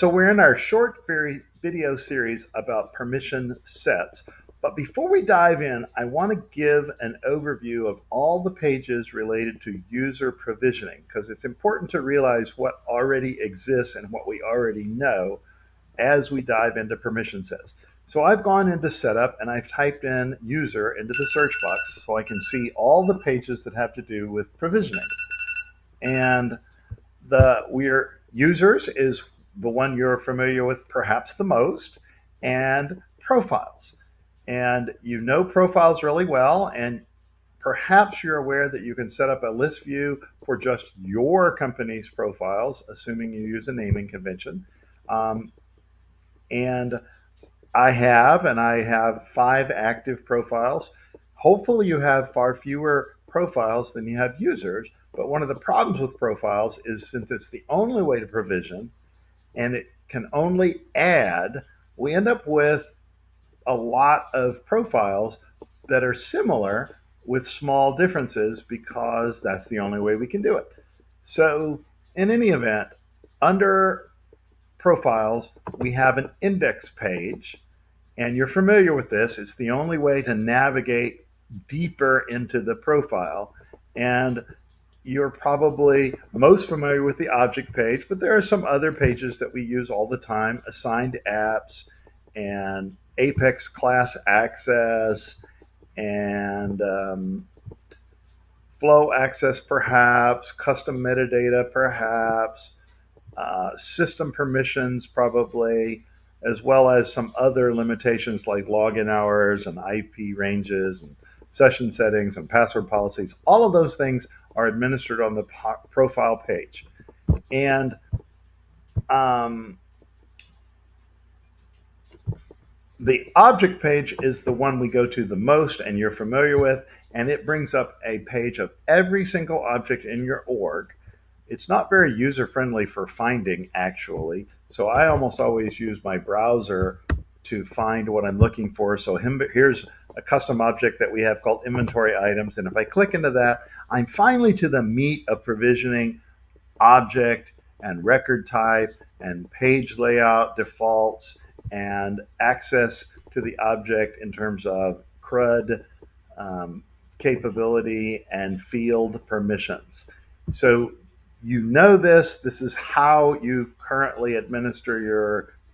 So we're in our short video series about permission sets. But before we dive in, I want to give an overview of all the pages related to user provisioning because it's important to realize what already exists and what we already know as we dive into permission sets. So I've gone into setup and I've typed in user into the search box so I can see all the pages that have to do with provisioning. And the we're users is the one you're familiar with perhaps the most, and profiles. And you know profiles really well, and perhaps you're aware that you can set up a list view for just your company's profiles, assuming you use a naming convention. Um, and I have 5 active profiles. Hopefully, you have far fewer profiles than you have users. But one of the problems with profiles is since it's the only way to provision and it can only add, we end up with a lot of profiles that are similar with small differences because that's the only way we can do it. So, in any event, under profiles, we have an index page, and you're familiar with this. It's the only way to navigate deeper into the profile. And you're probably most familiar with the object page, but there are some other pages that we use all the time: assigned apps and Apex class access and flow access, perhaps, custom metadata, perhaps, system permissions, probably, as well as some other limitations like login hours and IP ranges and session settings and password policies. All of those things are administered on the profile page. And um, the object page is the one we go to the most and you're familiar with, and it brings up a page of every single object in your org. It's not very user friendly for finding, actually. So I almost always use my browser to find what I'm looking for. So here's a custom object that we have called inventory items. And if I click into that, I'm finally to the meat of provisioning object and record type and page layout defaults and access to the object in terms of CRUD, um, capability, and field permissions. So you know this. This is how you currently administer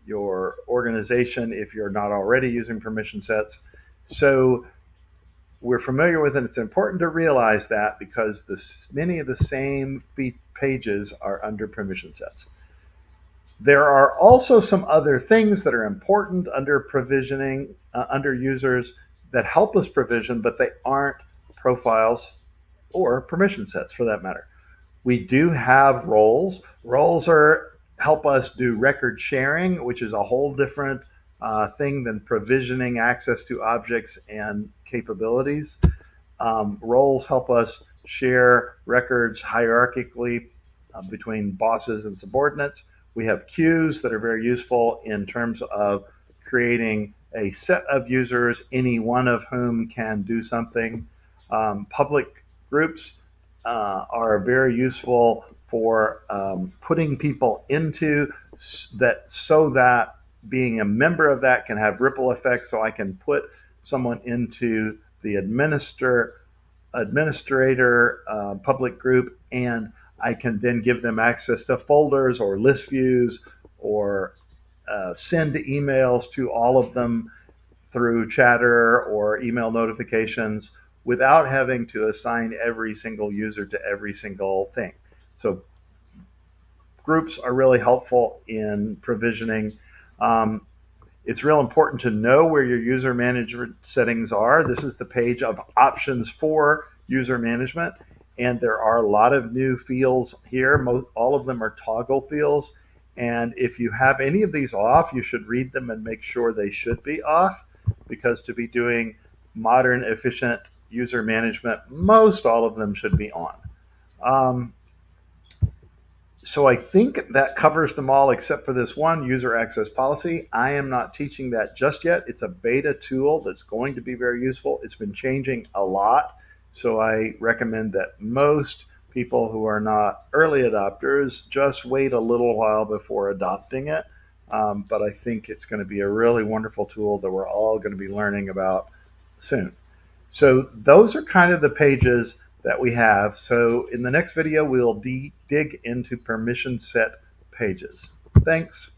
your organization if you're not already using permission sets. So we're familiar with it. It's important to realize that because many of the same pages are under permission sets. There are also some other things that are important under provisioning, under users that help us provision, but they aren't profiles or permission sets for that matter. We do have roles. Roles are help us do record sharing, which is a whole different thing than provisioning access to objects and capabilities. Roles help us share records hierarchically between bosses and subordinates. We have queues that are very useful in terms of creating a set of users, any one of whom can do something. Public groups are very useful for putting people into that so that being a member of that can have ripple effects. So I can put someone into the administrator public group, and I can then give them access to folders or list views or send emails to all of them through chatter or email notifications without having to assign every single user to every single thing. So groups are really helpful in provisioning. Um, it's real important to know where your user management settings are. This is the page of options for user management. And there are a lot of new fields here. All of them are toggle fields. And if you have any of these off, you should read them and make sure they should be off, because to be doing modern, efficient user management, most all of them should be on. Um, so I think that covers them all except for this one, user access policy. I am not teaching that just yet. It's a beta tool that's going to be very useful. It's been changing a lot. So I recommend that most people who are not early adopters just wait a little while before adopting it. but I think it's going to be a really wonderful tool that we're all going to be learning about soon. So those are kind of the pages that we have. So in the next video, we'll dig into permission set pages. Thanks.